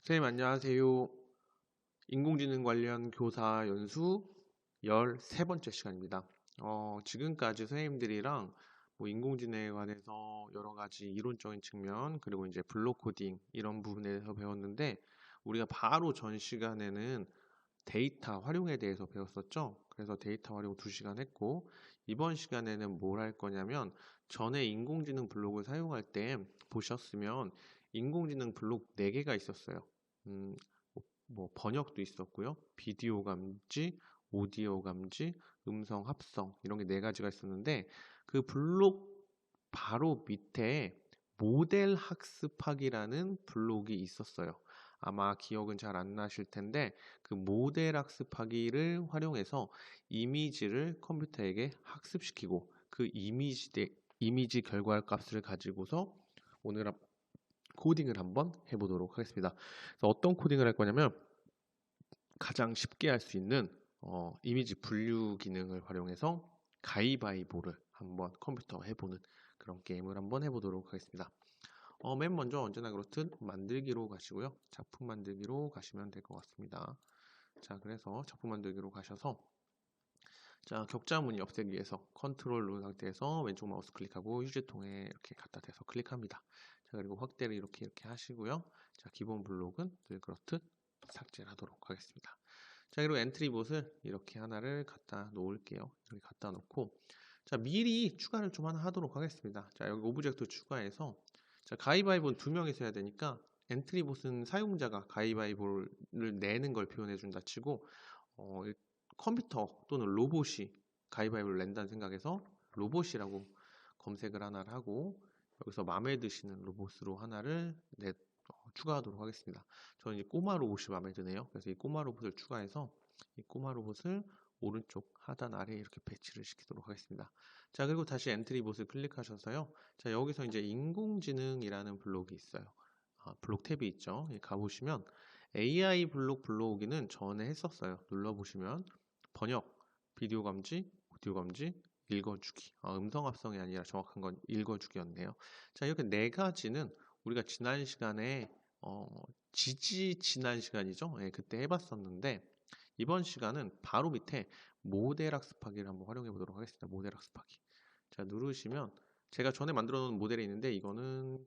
선생님 안녕하세요. 인공지능 관련 교사 연수 13번째 시간입니다. 지금까지 선생님들이랑 뭐 인공지능에 관해서 여러 가지 이론적인 측면 그리고 이제 블록 코딩 이런 부분에 대해서 배웠는데 우리가 바로 전 시간에는 데이터 활용에 대해서 배웠었죠. 그래서 데이터 활용 2시간 했고 이번 시간에는 뭘 할 거냐면 전에 인공지능 블록을 사용할 때 보셨으면 인공지능 블록 4개가 있었어요. 음, 뭐 번역도 있었고요. 비디오 감지, 오디오 감지, 음성 합성 이런 게 4가지가 있었는데 그 블록 바로 밑에 모델 학습하기라는 블록이 있었어요. 아마 기억은 잘 안 나실 텐데 그 모델 학습하기를 활용해서 이미지를 컴퓨터에게 학습시키고 그 이미지 결과 값을 가지고서 오늘 코딩을 한번 해보도록 하겠습니다. 그래서 어떤 코딩을 할 거냐면 가장 쉽게 할 수 있는 이미지 분류 기능을 활용해서 가위바위보를 한번 컴퓨터 해보는 그런 게임을 한번 해보도록 하겠습니다. 맨 먼저 언제나 그렇듯 만들기로 가시고요. 작품 만들기로 가시면 될 것 같습니다. 자, 그래서 작품 만들기로 가셔서 자, 격자 무늬 없애기 위해서 컨트롤 누른 상태에서 왼쪽 마우스 클릭하고 휴지통에 이렇게 갖다 대서 클릭합니다. 자, 그리고 확대를 이렇게 하시고요. 자, 기본 블록은 늘 그렇듯 삭제를 하도록 하겠습니다. 자, 그리고 엔트리봇을 이렇게 하나를 갖다 놓을게요. 이렇게 갖다 놓고 자, 미리 추가를 좀 하나 하도록 하겠습니다. 자, 여기 오브젝트 추가해서 자, 가위바위보는 2명이서 해야 되니까 엔트리봇은 사용자가 가위바위보를 내는 걸 표현해 준다 치고 컴퓨터 또는 로봇이 가위바위보를 낸다는 생각에서 로봇이라고 검색을 하나를 하고 여기서 마음에 드시는 로봇으로 하나를 추가하도록 하겠습니다. 저는 이 꼬마 로봇이 마음에 드네요. 그래서 이 꼬마 로봇을 추가해서 이 꼬마 로봇을 오른쪽 하단 아래에 이렇게 배치를 시키도록 하겠습니다. 자, 그리고 다시 엔트리봇을 클릭하셔서요. 자, 여기서 이제 인공지능이라는 블록이 있어요. 블록 탭이 있죠. 가보시면 AI 블록 불러오기는 전에 했었어요. 눌러보시면 번역, 비디오 감지, 오디오 감지, 읽어주기. 음성 합성이 아니라 정확한 건 읽어주기였네요. 자, 이렇게 4가지는 우리가 지난 시간에 지난 시간이죠. 예, 그때 해봤었는데 이번 시간은 바로 밑에 모델 학습하기를 한번 활용해 보도록 하겠습니다. 모델 학습하기. 자, 누르시면 제가 전에 만들어 놓은 모델이 있는데 이거는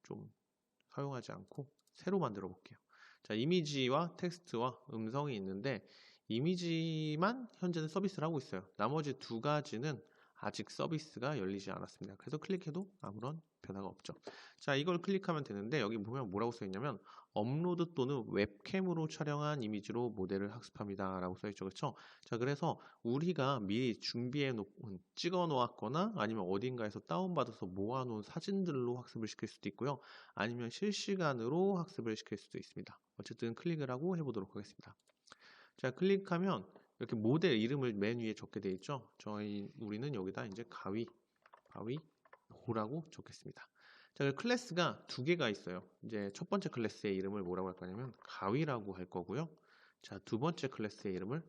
좀 사용하지 않고 새로 만들어 볼게요. 자, 이미지와 텍스트와 음성이 있는데 이미지만 현재는 서비스를 하고 있어요. 나머지 2가지는 아직 서비스가 열리지 않았습니다. 그래서 클릭해도 아무런 변화가 없죠. 자, 이걸 클릭하면 되는데 여기 보면 뭐라고 써 있냐면 업로드 또는 웹캠으로 촬영한 이미지로 모델을 학습합니다 라고 써 있죠. 그렇죠? 자, 그래서 우리가 미리 준비해 놓은 찍어 놓았거나 아니면 어딘가에서 다운받아서 모아 놓은 사진들로 학습을 시킬 수도 있고요. 아니면 실시간으로 학습을 시킬 수도 있습니다. 어쨌든 클릭을 하고 해보도록 하겠습니다. 자, 클릭하면 이렇게 모델 이름을 맨 위에 적게 되어 있죠. 우리는 여기다 이제 가위보라고 적겠습니다. 자, 클래스가 2개가 있어요. 이제 첫 번째 클래스의 이름을 뭐라고 할 거냐면 가위라고 할 거고요. 자, 2번째 클래스의 이름을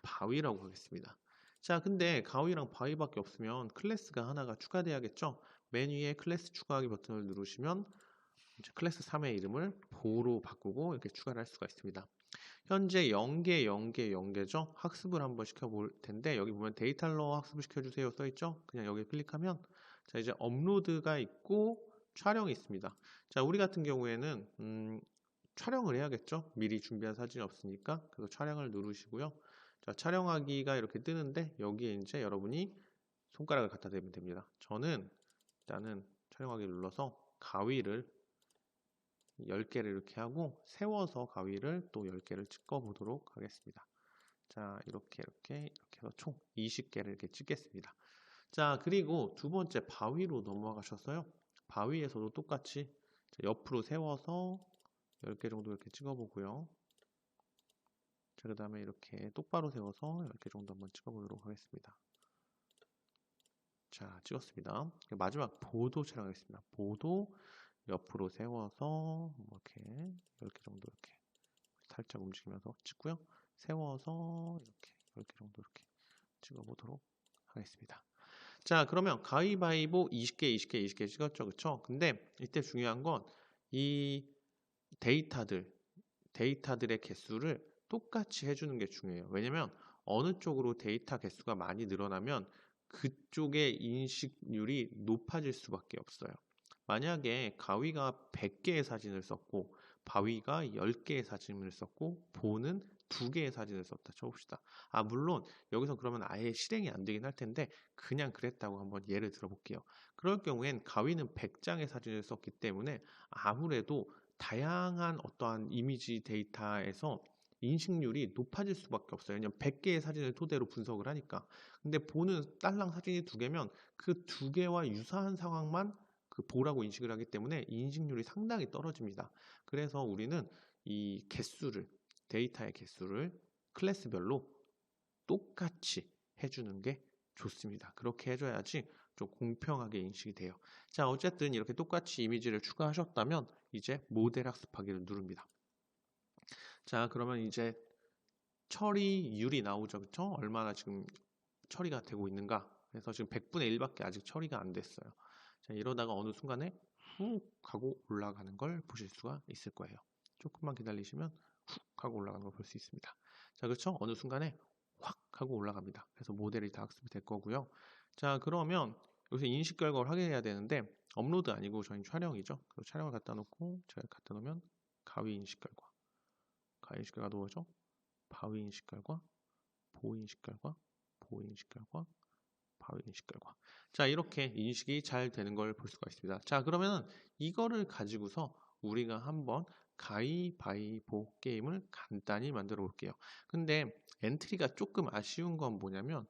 바위라고 하겠습니다. 자, 근데 가위랑 바위밖에 없으면 클래스가 하나가 추가돼야겠죠. 맨 위에 클래스 추가하기 버튼을 누르시면 이제 클래스 3의 이름을 보로 바꾸고 이렇게 추가를 할 수가 있습니다. 현재 0개, 0개, 0개죠. 학습을 한번 시켜볼 텐데 여기 보면 데이터로 학습을 시켜주세요 써있죠. 그냥 여기 클릭하면 자, 이제 업로드가 있고 촬영이 있습니다. 자, 우리 같은 경우에는 촬영을 해야겠죠. 미리 준비한 사진이 없으니까. 그래서 촬영을 누르시고요. 자, 촬영하기가 이렇게 뜨는데 여기에 이제 여러분이 손가락을 갖다 대면 됩니다. 저는 일단은 촬영하기 눌러서 가위를 10개를 이렇게 하고 세워서 가위를 또 10개를 찍어 보도록 하겠습니다. 자, 이렇게 해서 총 20개를 이렇게 찍겠습니다. 자, 그리고 2번째 바위로 넘어가셨어요. 바위에서도 똑같이 옆으로 세워서 10개 정도 이렇게 찍어 보고요. 자, 그 다음에 이렇게 똑바로 세워서 10개 정도 한번 찍어 보도록 하겠습니다. 자, 찍었습니다. 마지막 보도 촬영하겠습니다. 보도 옆으로 세워서 이렇게 10개 정도 이렇게 살짝 움직이면서 찍고요. 세워서 이렇게 10개 정도 이렇게 찍어보도록 하겠습니다. 자, 그러면 가위바위보 20개, 20개, 20개 찍었죠, 그쵸? 근데 이때 중요한 건 이 데이터들의 개수를 똑같이 해주는 게 중요해요. 왜냐면 어느 쪽으로 데이터 개수가 많이 늘어나면 그쪽의 인식률이 높아질 수밖에 없어요. 만약에 가위가 100개의 사진을 썼고 바위가 10개의 사진을 썼고 보는 2개의 사진을 썼다 쳐봅시다. 물론 여기서 그러면 아예 실행이 안 되긴 할 텐데 그냥 그랬다고 한번 예를 들어볼게요. 그럴 경우엔 가위는 100장의 사진을 썼기 때문에 아무래도 다양한 어떠한 이미지 데이터에서 인식률이 높아질 수밖에 없어요. 왜냐면 100개의 사진을 토대로 분석을 하니까. 근데 보는 딸랑 사진이 2개면 그 2개와 유사한 상황만 그 보라고 인식을 하기 때문에 인식률이 상당히 떨어집니다. 그래서 우리는 이 개수를, 데이터의 개수를 클래스별로 똑같이 해주는 게 좋습니다. 그렇게 해줘야지 좀 공평하게 인식이 돼요. 자, 어쨌든 이렇게 똑같이 이미지를 추가하셨다면 이제 모델 학습하기를 누릅니다. 자, 그러면 이제 처리율이 나오죠. 그쵸? 얼마나 지금 처리가 되고 있는가. 그래서 지금 100분의 1밖에 아직 처리가 안 됐어요. 자, 이러다가 어느 순간에 훅 하고 올라가는 걸 보실 수가 있을 거예요. 조금만 기다리시면 훅 하고 올라가는 걸 볼 수 있습니다. 자, 그렇죠? 어느 순간에 확 하고 올라갑니다. 그래서 모델이 다 학습이 될 거고요. 자, 그러면 여기서 인식 결과를 확인해야 되는데 업로드 아니고 저희 촬영이죠. 그리고 촬영을 갖다 놓고 제가 갖다 놓으면 가위 인식 결과, 가위 인식 결과 누워죠. 바위 인식 결과, 보 인식 결과, 보 인식 결과, 바위 인식 결과. 자, 이렇게 인식이 잘 되는 걸 볼 수가 있습니다. 자, 그러면은 이거를 가지고서 우리가 한번 가위바위보 게임을 간단히 만들어 볼게요. 근데 엔트리가 조금 아쉬운 건 뭐냐면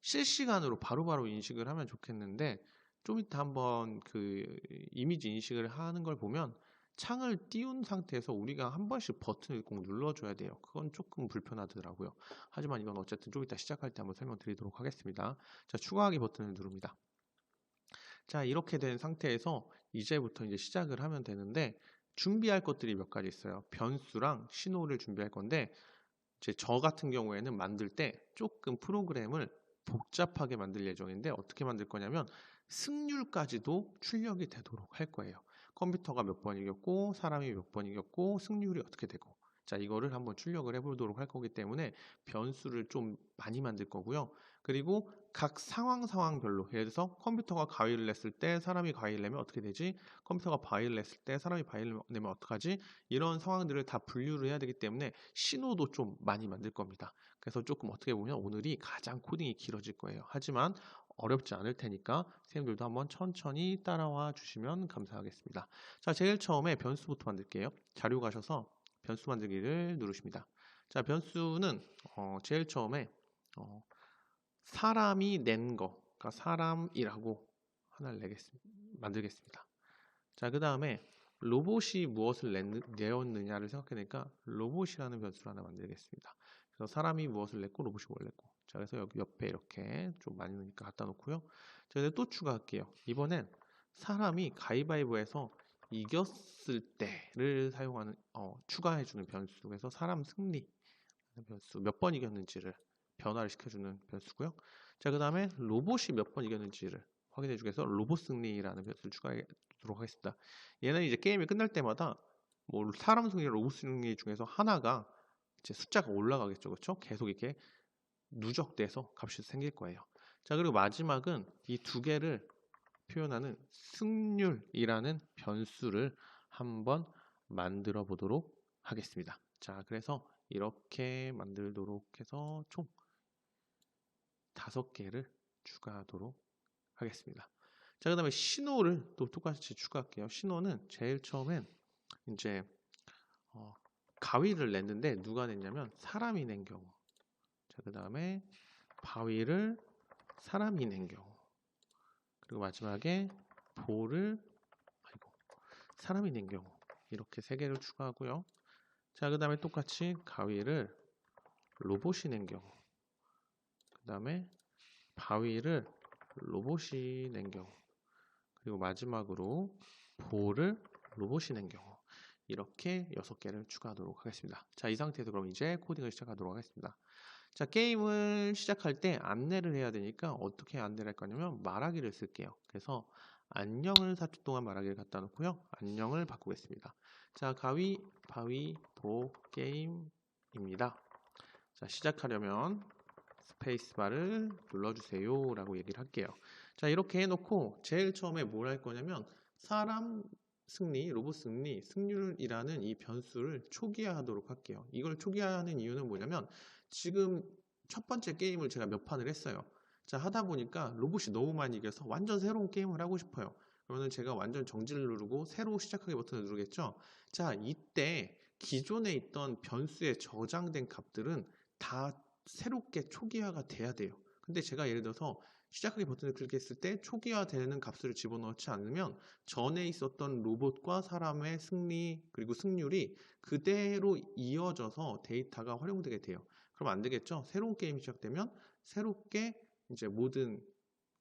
실시간으로 바로바로 인식을 하면 좋겠는데 좀 이따 한번 그 이미지 인식을 하는 걸 보면 창을 띄운 상태에서 우리가 한 번씩 버튼을 꼭 눌러줘야 돼요. 그건 조금 불편하더라고요. 하지만 이건 어쨌든 좀 이따 시작할 때 한번 설명드리도록 하겠습니다. 자, 추가하기 버튼을 누릅니다. 자, 이렇게 된 상태에서 이제부터 이제 시작을 하면 되는데 준비할 것들이 몇 가지 있어요. 변수랑 신호를 준비할 건데 이제 저 같은 경우에는 만들 때 조금 프로그램을 복잡하게 만들 예정인데 어떻게 만들 거냐면 승률까지도 출력이 되도록 할 거예요. 컴퓨터가 몇 번 이겼고 사람이 몇 번 이겼고 승률이 어떻게 되고 자, 이거를 한번 출력을 해보도록 할 거기 때문에 변수를 좀 많이 만들 거고요. 그리고 각 상황별로 예를 들어서 컴퓨터가 가위를 냈을 때 사람이 가위를 내면 어떻게 되지? 컴퓨터가 바위를 냈을 때 사람이 바위를 내면 어떡하지? 이런 상황들을 다 분류를 해야 되기 때문에 신호도 좀 많이 만들 겁니다. 그래서 조금 어떻게 보면 오늘이 가장 코딩이 길어질 거예요. 하지만 어렵지 않을 테니까 선생님들도 한번 천천히 따라와 주시면 감사하겠습니다. 자, 제일 처음에 변수부터 만들게요. 자료 가셔서 변수 만들기를 누르십니다. 자, 변수는 제일 처음에 사람이 낸 거, 그러니까 사람이라고 하나를 만들겠습니다. 자, 그 다음에 로봇이 무엇을 내었느냐를 생각해내니까 로봇이라는 변수를 하나 만들겠습니다. 그래서 사람이 무엇을 냈고 로봇이 뭘 냈고. 자, 그래서 여기 옆에 이렇게 좀 많이 넣으니까 갖다 놓고요. 자, 이제 또 추가할게요. 이번엔 사람이 가위바위보에서 이겼을 때를 사용하는 추가해주는 변수. 그래서 사람 승리 변수 몇 번 이겼는지를 변화를 시켜주는 변수고요. 자, 그 다음에 로봇이 몇 번 이겼는지를 확인해주기 위해서 로봇 승리라는 변수를 추가하도록 하겠습니다. 얘는 이제 게임이 끝날 때마다 뭐 사람 승리, 로봇 승리 중에서 하나가 이제 숫자가 올라가겠죠, 그렇죠? 계속 이렇게 누적돼서 값이 생길 거예요. 자, 그리고 마지막은 이 두 개를 표현하는 승률이라는 변수를 한번 만들어 보도록 하겠습니다. 자, 그래서 이렇게 만들도록 해서 총 5개를 추가하도록 하겠습니다. 자, 그 다음에 신호를 또 똑같이 추가할게요. 신호는 제일 처음엔 이제 가위를 냈는데 누가 냈냐면 사람이 낸 경우. 자, 그 다음에 바위를 사람이 낸 경우. 그리고 마지막에 볼을 사람이 낸 경우. 이렇게 3개를 추가하고요. 자, 그 다음에 똑같이 가위를 로봇이 낸 경우. 그 다음에 바위를 로봇이 낸 경우. 그리고 마지막으로 볼을 로봇이 낸 경우. 이렇게 6개를 추가하도록 하겠습니다. 자, 이 상태에서 그럼 이제 코딩을 시작하도록 하겠습니다. 자, 게임을 시작할 때 안내를 해야 되니까 어떻게 안내를 할 거냐면 말하기를 쓸게요. 그래서 안녕을 4초 동안 말하기를 갖다 놓고요. 안녕을 바꾸겠습니다. 자, 가위바위보 게임입니다. 자, 시작하려면 스페이스바를 눌러주세요 라고 얘기를 할게요. 자, 이렇게 해놓고 제일 처음에 뭘 할 거냐면 사람 승리, 로봇 승리, 승률이라는 이 변수를 초기화하도록 할게요. 이걸 초기화하는 이유는 뭐냐면 지금 첫 번째 게임을 제가 몇 판을 했어요. 자, 하다 보니까 로봇이 너무 많이 이겨서 완전 새로운 게임을 하고 싶어요. 그러면 제가 완전 정지를 누르고 새로 시작하기 버튼을 누르겠죠. 자, 이때 기존에 있던 변수에 저장된 값들은 다 새롭게 초기화가 돼야 돼요. 근데 제가 예를 들어서 시작하기 버튼을 클릭했을 때 초기화되는 값을 집어넣지 않으면 전에 있었던 로봇과 사람의 승리 그리고 승률이 그대로 이어져서 데이터가 활용되게 돼요. 그럼 안 되겠죠? 새로운 게임이 시작되면 새롭게 이제 모든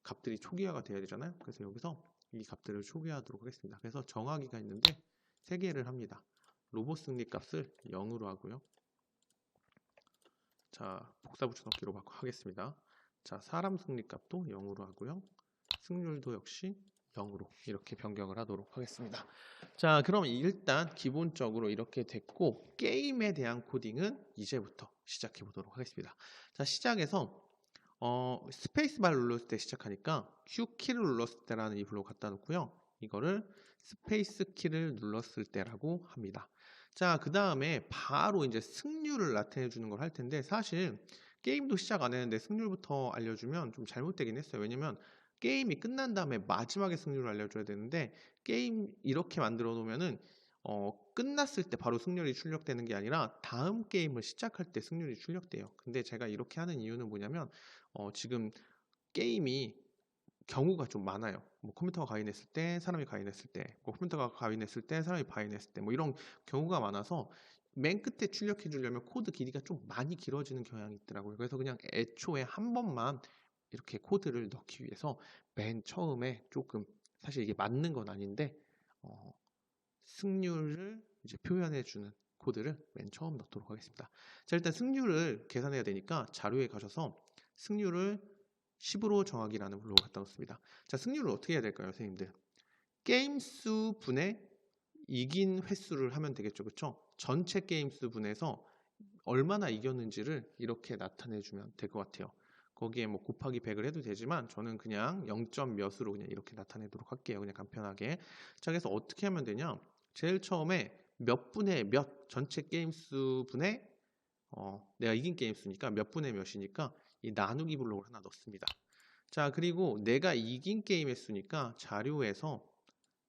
값들이 초기화가 돼야 되잖아요. 그래서 여기서 이 값들을 초기화하도록 하겠습니다. 그래서 정하기가 있는데 3개를 합니다. 로봇 승리 값을 0으로 하고요. 자, 복사 붙여넣기로 하겠습니다. 자, 사람 승리 값도 0으로 하고요. 승률도 역시 0으로 이렇게 변경을 하도록 하겠습니다. 자, 그럼 일단 기본적으로 이렇게 됐고 게임에 대한 코딩은 이제부터 시작해 보도록 하겠습니다. 자, 시작해서 스페이스바를 눌렀을 때 시작하니까 Q키를 눌렀을 때라는 이 블록 갖다 놓고요. 이거를 스페이스 키를 눌렀을 때라고 합니다. 자, 그 다음에 바로 이제 승률을 나타내 주는 걸 할 텐데 사실 게임도 시작 안 했는데 승률부터 알려주면 좀 잘못되긴 했어요. 왜냐면 게임이 끝난 다음에 마지막에 승률을 알려줘야 되는데 게임 이렇게 만들어 놓으면은 끝났을 때 바로 승률이 출력되는 게 아니라 다음 게임을 시작할 때 승률이 출력돼요. 근데 제가 이렇게 하는 이유는 뭐냐면 지금 게임이 경우가 좀 많아요. 뭐 컴퓨터가 가인했을 때, 사람이 가인했을 때, 뭐 컴퓨터가 가인했을 때, 사람이 바인했을 때, 뭐 이런 경우가 많아서 맨 끝에 출력해 주려면 코드 길이가 좀 많이 길어지는 경향이 있더라고요. 그래서 그냥 애초에 한 번만 이렇게 코드를 넣기 위해서 맨 처음에 조금 사실 이게 맞는 건 아닌데 승률을 이제 표현해 주는 코드를 맨 처음 넣도록 하겠습니다. 자, 일단 승률을 계산해야 되니까 자료에 가셔서 승률을 10으로 정하기라는 블록을 갖다 놓습니다. 자, 승률을 어떻게 해야 될까요, 선생님들? 게임 수 분의 이긴 횟수를 하면 되겠죠, 그렇죠? 전체 게임 수 분에서 얼마나 이겼는지를 이렇게 나타내 주면 될 것 같아요. 거기에 뭐 곱하기 100을 해도 되지만 저는 그냥 0점 몇으로 그냥 이렇게 나타내도록 할게요. 그냥 간편하게. 자, 그래서 어떻게 하면 되냐? 제일 처음에 몇 분의 몇 전체 게임 수 분의 내가 이긴 게임 수니까 몇 분의 몇이니까 이 나누기 블록을 하나 넣습니다. 자, 그리고 내가 이긴 게임의 수니까 자료에서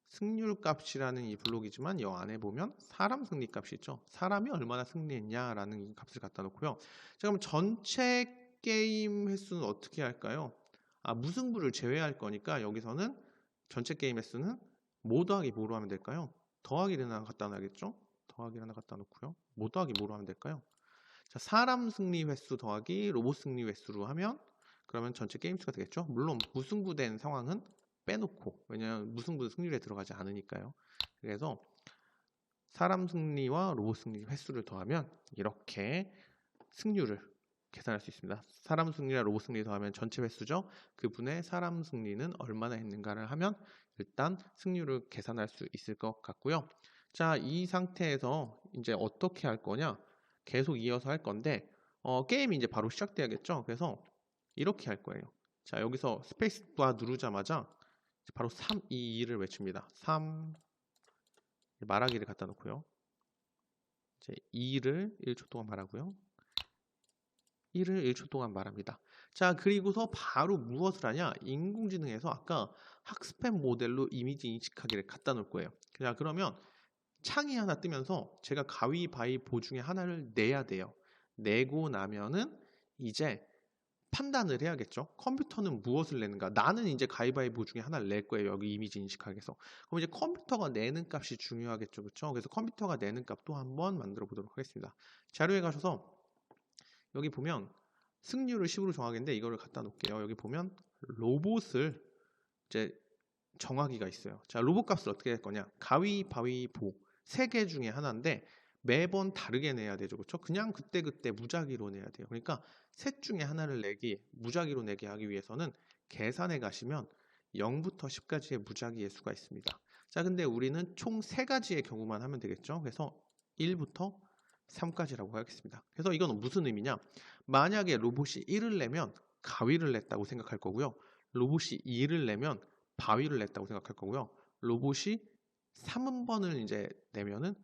승률 값이라는 이 블록이지만 이 안에 보면 사람 승리 값이 있죠. 사람이 얼마나 승리했냐라는 이 값을 갖다 놓고요. 자, 그럼 전체 게임 횟수는 어떻게 할까요? 무승부를 제외할 거니까 여기서는 전체 게임 횟수는 뭐 더하기 뭐로 하면 될까요? 더하기를 하나 갖다 놔야겠죠? 더하기를 하나 갖다 놓고요. 뭐 더하기 뭐로 하면 될까요? 자, 사람 승리 횟수 더하기 로봇 승리 횟수로 하면 그러면 전체 게임 수가 되겠죠? 물론 무승부된 상황은 빼놓고 왜냐하면 무승부는 승률에 들어가지 않으니까요. 그래서 사람 승리와 로봇 승리 횟수를 더하면 이렇게 승률을 계산할 수 있습니다. 사람 승리와 로봇 승리 더하면 전체 횟수죠. 그분의 사람 승리는 얼마나 했는가를 하면 일단 승률을 계산할 수 있을 것 같고요. 자, 이 상태에서 이제 어떻게 할 거냐? 계속 이어서 할 건데 게임이 이제 바로 시작돼야겠죠. 그래서 이렇게 할 거예요. 자, 여기서 스페이스바 누르자마자 바로 3, 2, 2를 외칩니다. 3 말하기를 갖다 놓고요. 이제 2를 1초 동안 말하고요. 1을 1초 동안 말합니다. 자, 그리고서 바로 무엇을 하냐? 인공지능에서 아까 학습한 모델로 이미지 인식하기를 갖다 놓을 거예요. 자, 그러면 창이 하나 뜨면서 제가 가위바위보 중에 하나를 내야 돼요. 내고 나면은 이제 판단을 해야겠죠. 컴퓨터는 무엇을 내는가? 나는 이제 가위바위보 중에 하나를 낼 거예요. 여기 이미지 인식하기 위해서. 그럼 이제 컴퓨터가 내는 값이 중요하겠죠. 그렇죠? 그래서 컴퓨터가 내는 값도 한번 만들어 보도록 하겠습니다. 자료에 가셔서 여기 보면 승률을 10으로 정하겠는데 이거를 갖다 놓을게요. 여기 보면 로봇을 이제 정하기가 있어요. 자, 로봇 값을 어떻게 할 거냐? 가위바위보 세 개 중에 하나인데 매번 다르게 내야 되죠. 그렇죠? 그냥 그때그때 무작위로 내야 돼요. 그러니까 셋 중에 하나를 무작위로 내게 하기 위해서는 계산에 가시면 0부터 10까지의 무작위의 수가 있습니다. 자, 근데 우리는 총 3가지의 경우만 하면 되겠죠. 그래서 1부터 3까지라고 하겠습니다. 그래서 이건 무슨 의미냐? 만약에 로봇이 1을 내면 가위를 냈다고 생각할 거고요. 로봇이 2를 내면 바위를 냈다고 생각할 거고요. 로봇이 3번을 이제 내면은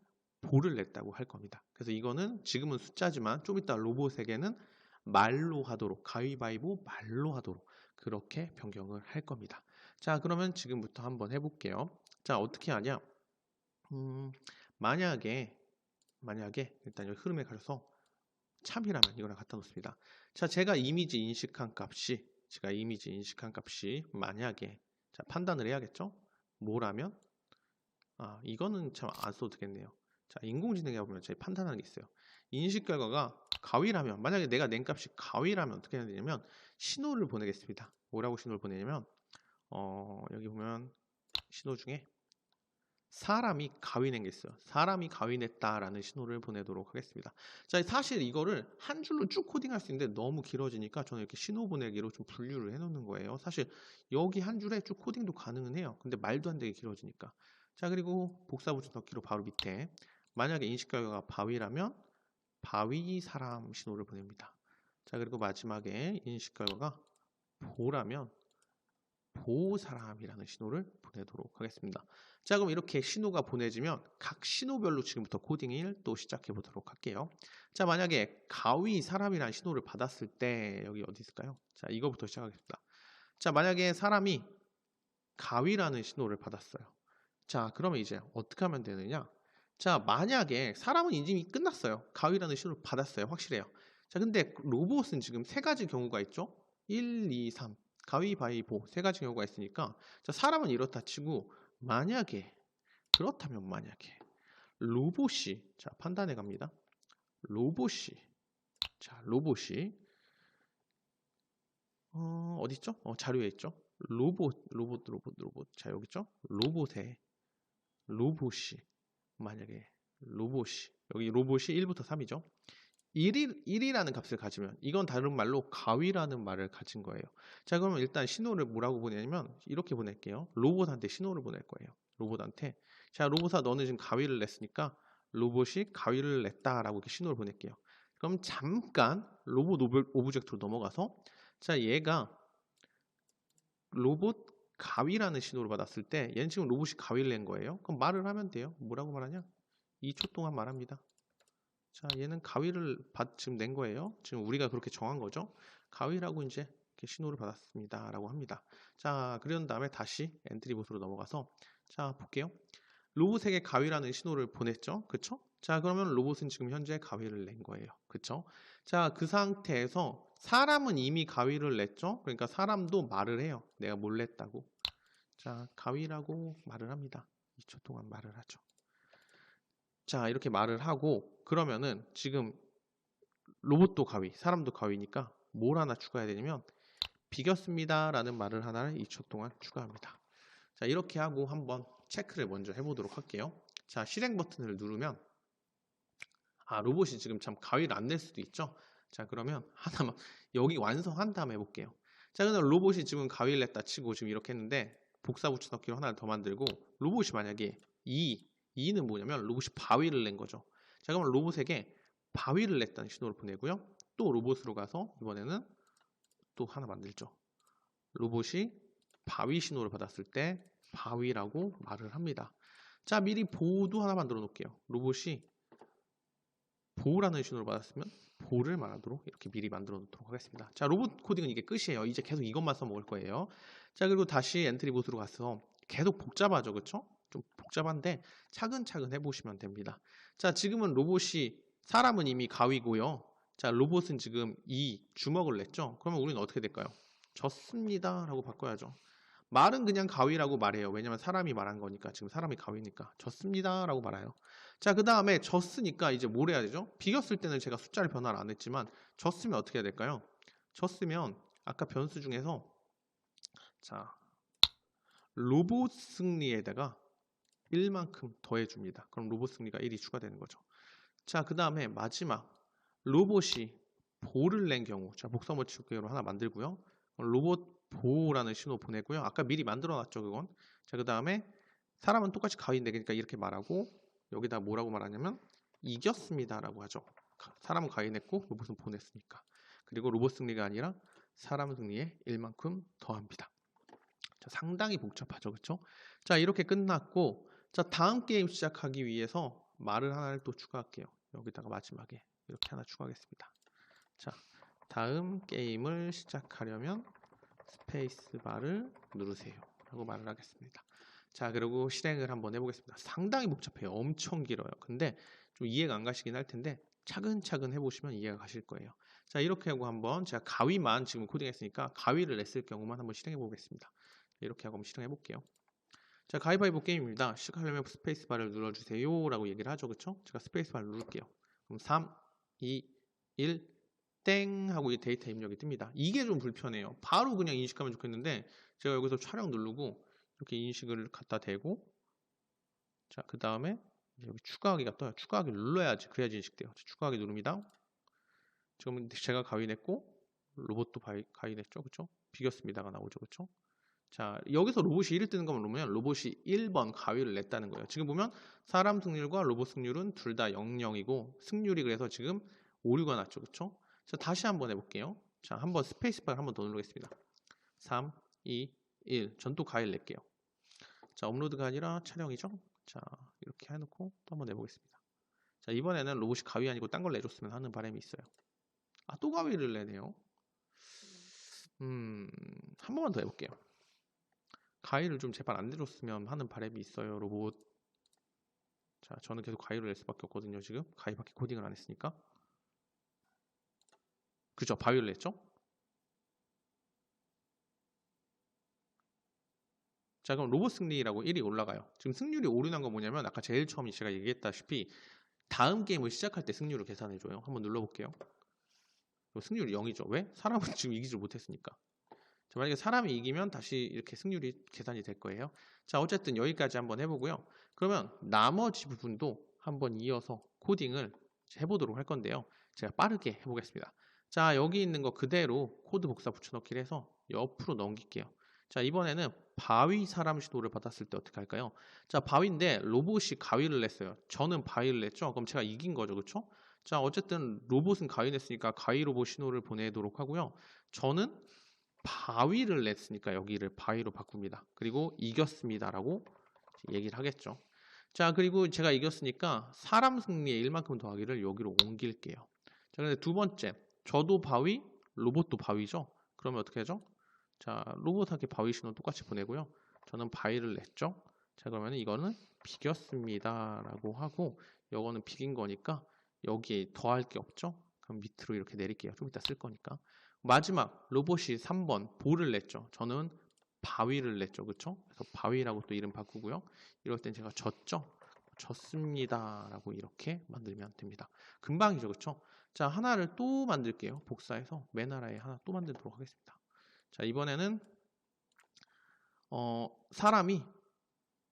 볼을 냈다고 할 겁니다. 그래서 이거는 지금은 숫자지만 좀 이따 로봇에게는 말로 하도록, 가위바위보 말로 하도록 그렇게 변경을 할 겁니다. 자, 그러면 지금부터 한번 해볼게요. 자, 어떻게 하냐? 만약에 일단 여기 흐름에 가셔서 참이라면 이거랑 갖다 놓습니다. 자, 제가 이미지 인식한 값이 만약에 자, 판단을 해야겠죠? 뭐라면? 이거는 참 안 써도 되겠네요. 자, 인공지능에 보면 저희 판단하는 게 있어요. 인식 결과가 가위라면, 만약에 내가 낸 값이 가위라면 어떻게 해야 되냐면 신호를 보내겠습니다. 뭐라고 신호를 보내냐면 여기 보면 신호 중에 사람이 가위 낸 게 있어요. 사람이 가위 냈다라는 신호를 보내도록 하겠습니다. 자, 사실 이거를 한 줄로 쭉 코딩할 수 있는데 너무 길어지니까 저는 이렇게 신호 보내기로 좀 분류를 해놓는 거예요. 사실 여기 한 줄에 쭉 코딩도 가능은 해요. 근데 말도 안 되게 길어지니까. 자, 그리고 복사 붙여 넣기로 바로 밑에 만약에 인식 결과가 바위라면 바위 사람 신호를 보냅니다. 자, 그리고 마지막에 인식 결과가 보라면 보 사람이라는 신호를 보내도록 하겠습니다. 자, 그럼 이렇게 신호가 보내지면 각 신호별로 지금부터 코딩을 또 시작해 보도록 할게요. 자, 만약에 가위 사람이라는 신호를 받았을 때 여기 어디 있을까요? 자, 이거부터 시작하겠습니다. 자, 만약에 사람이 가위라는 신호를 받았어요. 자, 그러면 이제 어떻게 하면 되느냐? 자, 만약에 사람은 이미 끝났어요. 가위라는 신호를 받았어요. 확실해요. 자, 근데 로봇은 지금 3가지 경우가 있죠? 1, 2, 3. 가위바위보 3가지 경우가 있으니까 자, 사람은 이렇다 치고 그렇다면 만약에 로봇이 자, 판단해 갑니다. 로봇이 어디 있죠? 자료에 있죠? 로봇. 자, 여기 있죠? 로봇이 만약에 여기 로봇이 1부터 3이죠. 1이라는 값을 가지면 이건 다른 말로 가위라는 말을 가진 거예요. 자, 그러면 일단 신호를 뭐라고 보내냐면 이렇게 보낼게요. 로봇한테 신호를 보낼 거예요. 로봇한테 자, 로봇아 너는 지금 가위를 냈으니까 로봇이 가위를 냈다라고 이렇게 신호를 보낼게요. 그럼 잠깐 로봇 오브젝트로 넘어가서 자, 얘가 로봇 가위라는 신호를 받았을 때 얘는 지금 로봇이 가위를 낸 거예요. 그럼 말을 하면 돼요. 뭐라고 말하냐? 2초 동안 말합니다. 자, 얘는 가위를 지금 낸 거예요. 지금 우리가 그렇게 정한 거죠. 가위라고 이제 이렇게 신호를 받았습니다. 라고 합니다. 자, 그런 다음에 다시 엔트리봇으로 넘어가서 자, 볼게요. 로봇에게 가위라는 신호를 보냈죠. 그쵸? 자, 그러면 로봇은 지금 현재 가위를 낸 거예요. 그쵸? 자, 그 상태에서 사람은 이미 가위를 냈죠. 그러니까 사람도 말을 해요. 내가 뭘 냈다고. 자, 가위라고 말을 합니다. 2초 동안 말을 하죠. 자, 이렇게 말을 하고 그러면은 지금 로봇도 가위, 사람도 가위니까 뭘 하나 추가해야 되냐면 비겼습니다 라는 말을 하나를 2초 동안 추가합니다. 자, 이렇게 하고 한번 체크를 먼저 해보도록 할게요. 자, 실행 버튼을 누르면 로봇이 지금 참 가위를 안 낼 수도 있죠. 자, 그러면 하나만 여기 완성한 다음에 해볼게요. 자, 그럼 로봇이 지금 가위를 냈다 치고 지금 이렇게 했는데 복사 붙여넣기로 하나를 더 만들고 로봇이 만약에 2는 뭐냐면 로봇이 바위를 낸 거죠. 자, 그러면 로봇에게 바위를 냈다는 신호를 보내고요. 또 로봇으로 가서 이번에는 또 하나 만들죠. 로봇이 바위 신호를 받았을 때 바위라고 말을 합니다. 자, 미리 보도 하나 만들어 놓을게요. 로봇이 보라는 신호를 받았으면 보를 말하도록 이렇게 미리 만들어 놓도록 하겠습니다. 자, 로봇 코딩은 이게 끝이에요. 이제 계속 이것만 써먹을 거예요. 자, 그리고 다시 엔트리봇으로 가서 계속 복잡하죠. 그쵸? 좀 복잡한데 차근차근 해보시면 됩니다. 자, 지금은 사람은 이미 가위고요. 자, 로봇은 지금 이 주먹을 냈죠. 그러면 우리는 어떻게 될까요? 졌습니다 라고 바꿔야죠. 말은 그냥 가위라고 말해요. 왜냐면 사람이 말한 거니까. 지금 사람이 가위니까 졌습니다 라고 말해요. 자, 그 다음에 졌으니까 이제 뭘 해야 되죠? 비겼을 때는 제가 숫자를 변화를 안 했지만 졌으면 어떻게 해야 될까요? 졌으면 아까 변수 중에서 자, 로봇 승리에다가 1만큼 더해줍니다. 그럼 로봇 승리가 1이 추가되는 거죠. 자, 그 다음에 마지막 로봇이 보를 낸 경우, 자, 복사모치기로 하나 만들고요. 로봇 보라는 신호 보내고요. 아까 미리 만들어놨죠, 그건. 자, 그 다음에 사람은 똑같이 가위인데, 그러니까 이렇게 말하고 여기다 뭐라고 말하냐면 이겼습니다라고 하죠. 사람은 가위 냈고 로봇은 보냈으니까. 그리고 로봇 승리가 아니라 사람 승리에 1만큼 더합니다. 자, 상당히 복잡하죠, 그렇죠? 자, 이렇게 끝났고, 자, 다음 게임 시작하기 위해서 말을 하나를 또 추가할게요. 여기다가 마지막에 이렇게 하나 추가하겠습니다. 자, 다음 게임을 시작하려면 스페이스 바를 누르세요 라고 말을 하겠습니다. 자, 그리고 실행을 한번 해보겠습니다. 상당히 복잡해요. 엄청 길어요. 근데 좀 이해가 안 가시긴 할 텐데 차근차근 해보시면 이해가 가실 거예요. 자, 이렇게 하고 한번 제가 가위만 지금 코딩했으니까 가위를 냈을 경우만 한번 실행해 보겠습니다. 이렇게 하고 한번 실행해 볼게요. 자, 가위바위보 게임입니다. 시작하려면 스페이스 바를 눌러주세요 라고 얘기를 하죠. 그쵸? 제가 스페이스 바를 누를게요. 그럼 3, 2, 1, 땡 하고 이 데이터 입력이 뜹니다. 이게 좀 불편해요. 바로 그냥 인식하면 좋겠는데 제가 여기서 촬영 누르고 이렇게 인식을 갖다 대고, 자, 그 다음에 여기 추가하기가 떠요. 추가하기 눌러야지. 그래야지 인식돼요. 추가하기 누릅니다. 지금 제가 가위 냈고 로봇도 가위 냈죠. 그쵸? 비겼습니다가 나오죠. 그쵸? 자, 여기서 로봇이 1을 뜨는 것만 보면 로봇이 1번 가위를 냈다는 거예요. 지금 보면 사람 승률과 로봇 승률은 둘 다 00이고 승률이 그래서 지금 오류가 났죠. 그쵸? 자, 다시 한번 해볼게요. 자, 한번 스페이스바를 한번 더 누르겠습니다. 3, 2, 1. 전 또 가위를 낼게요. 자, 업로드가 아니라 촬영이죠. 자, 이렇게 해놓고 또 한번 내보겠습니다. 자, 이번에는 로봇이 가위 아니고 딴 걸 내줬으면 하는 바람이 있어요. 아, 또 가위를 내네요. 한 번만 더 해볼게요. 가위를 좀 제발 안 내줬으면 하는 바람이 있어요, 로봇. 자, 저는 계속 가위를 낼 수밖에 없거든요, 지금. 가위밖에 코딩을 안 했으니까. 그죠? 가위를 냈죠? 자, 그럼 로봇 승리라고 1이 올라가요. 지금 승률이 오류난 건 뭐냐면 아까 제일 처음에 제가 얘기했다시피 다음 게임을 시작할 때 승률을 계산해줘요. 한번 눌러볼게요. 승률이 0이죠. 왜? 사람은 지금 이기지 못했으니까. 자, 만약에 사람이 이기면 다시 이렇게 승률이 계산이 될 거예요. 자, 어쨌든 여기까지 한번 해보고요. 그러면 나머지 부분도 한번 이어서 코딩을 해보도록 할 건데요. 제가 빠르게 해보겠습니다. 자, 여기 있는 거 그대로 코드 복사 붙여넣기를 해서 옆으로 넘길게요. 자, 이번에는 바위 사람 신호를 받았을 때 어떻게 할까요? 자, 바위인데 로봇이 가위를 냈어요. 저는 바위를 냈죠. 그럼 제가 이긴 거죠. 그렇죠? 자, 어쨌든 로봇은 가위 냈으니까 가위 로봇 신호를 보내도록 하고요. 저는 바위를 냈으니까 여기를 바위로 바꿉니다. 그리고 이겼습니다라고 얘기를 하겠죠. 자, 그리고 제가 이겼으니까 사람 승리에 1만큼 더하기를 여기로 옮길게요. 자, 근데 두 번째, 저도 바위, 로봇도 바위죠. 그러면 어떻게 하죠? 자, 로봇한테 바위 신호 똑같이 보내고요. 저는 바위를 냈죠. 자, 그러면 이거는 비겼습니다라고 하고, 이거는 비긴 거니까 여기에 더할 게 없죠. 그럼 밑으로 이렇게 내릴게요. 좀 이따 쓸 거니까. 마지막 로봇이 3번 보를 냈죠. 저는 바위를 냈죠. 그쵸? 그래서 바위라고 또 이름 바꾸고요. 이럴 땐 제가 졌죠. 졌습니다 라고 이렇게 만들면 됩니다. 금방이죠. 그쵸? 자, 하나를 또 만들게요. 복사해서 맨 아래에 하나 또 만들도록 하겠습니다. 자, 이번에는 사람이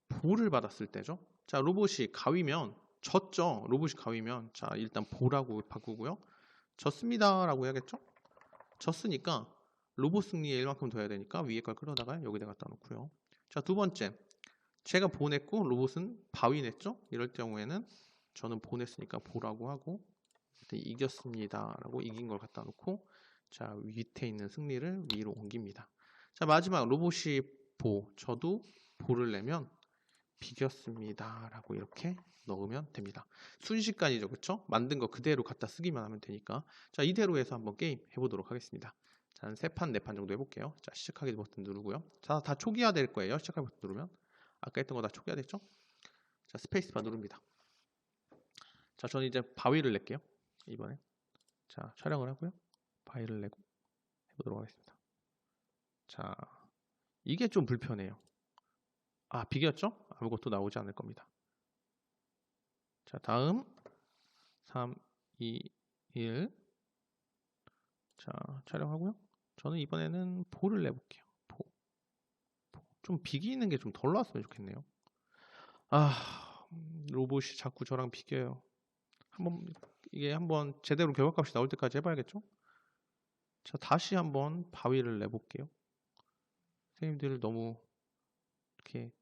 보를 받았을 때죠. 자, 로봇이 가위면 졌죠. 로봇이 가위면 자, 일단 보라고 바꾸고요. 졌습니다 라고 해야겠죠? 졌으니까 로봇 승리에 1만큼 더 해야 되니까 위에 걸 끌어다가 여기다 갖다 놓고요. 자, 두 번째, 제가 보냈고 로봇은 바위 냈죠. 이럴 경우에는 저는 보냈으니까 보라고 하고 이겼습니다 라고 이긴 걸 갖다 놓고, 자, 밑에 있는 승리를 위로 옮깁니다. 자, 마지막 로봇이 보, 저도 보를 내면 비겼습니다 라고 이렇게 넣으면 됩니다. 순식간이죠. 그쵸? 만든 거 그대로 갖다 쓰기만 하면 되니까. 자, 이대로 해서 한번 게임 해보도록 하겠습니다. 자, 한 3판, 4판 정도 해볼게요. 자, 시작하기 버튼 누르고요. 자, 다 초기화 될 거예요. 시작하기 버튼 누르면. 아까 했던 거 다 초기화 됐죠? 자, 스페이스바 누릅니다. 자, 저는 이제 바위를 낼게요. 이번에. 자, 촬영을 하고요. 바위를 내고 해보도록 하겠습니다. 자, 이게 좀 불편해요. 아, 비겼죠? 아무것도 나오지 않을 겁니다. 자, 다음 3, 2, 1. 자, 촬영하고요. 저는 이번에는 보를 내볼게요. 좀 비기는 게 좀 덜 나왔으면 좋겠네요. 로봇이 자꾸 저랑 비껴요. 이게 한번 제대로 결과값이 나올 때까지 해봐야겠죠? 자, 다시 한번 바위를 내볼게요. 선생님들 너무 이렇게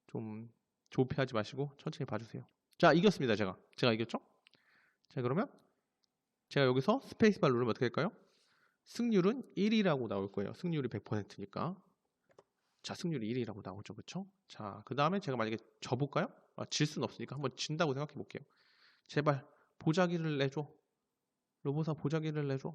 좀 조급해하지 마시고 천천히 봐주세요. 자, 이겼습니다. 제가 이겼죠? 자, 그러면 제가 여기서 스페이스바 누르면 어떻게 될까요? 승률은 1이라고 나올 거예요. 승률이 100%니까. 자, 승률이 1이라고 나오죠. 그쵸? 자, 그 다음에 제가 만약에 져볼까요? 질 수는 없으니까 한번 진다고 생각해 볼게요. 제발 보자기를 내줘. 로봇아, 보자기를 내줘.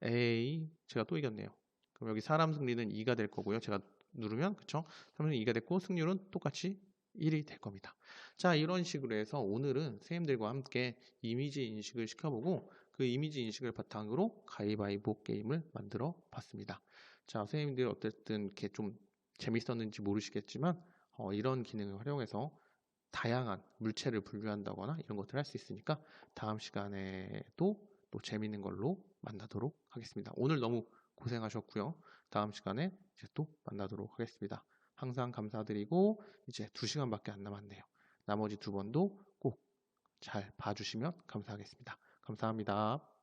에이, 제가 또 이겼네요. 그럼 여기 사람 승리는 2가 될 거고요. 제가 누르면, 그쵸? 사람 승리 2가 됐고 승률은 똑같이 1이 될 겁니다. 자, 이런 식으로 해서 오늘은 선생님들과 함께 이미지 인식을 시켜보고 그 이미지 인식을 바탕으로 가위바위보 게임을 만들어 봤습니다. 자, 선생님들 어쨌든 이렇게 좀 재밌었는지 모르시겠지만 이런 기능을 활용해서 다양한 물체를 분류한다거나 이런 것들을 할 수 있으니까 다음 시간에도 또 재밌는 걸로 만나도록 하겠습니다. 오늘 너무 고생하셨고요. 다음 시간에 이제 또 만나도록 하겠습니다. 항상 감사드리고 이제 2시간밖에 안 남았네요. 나머지 2번도 꼭 잘 봐주시면 감사하겠습니다. 감사합니다.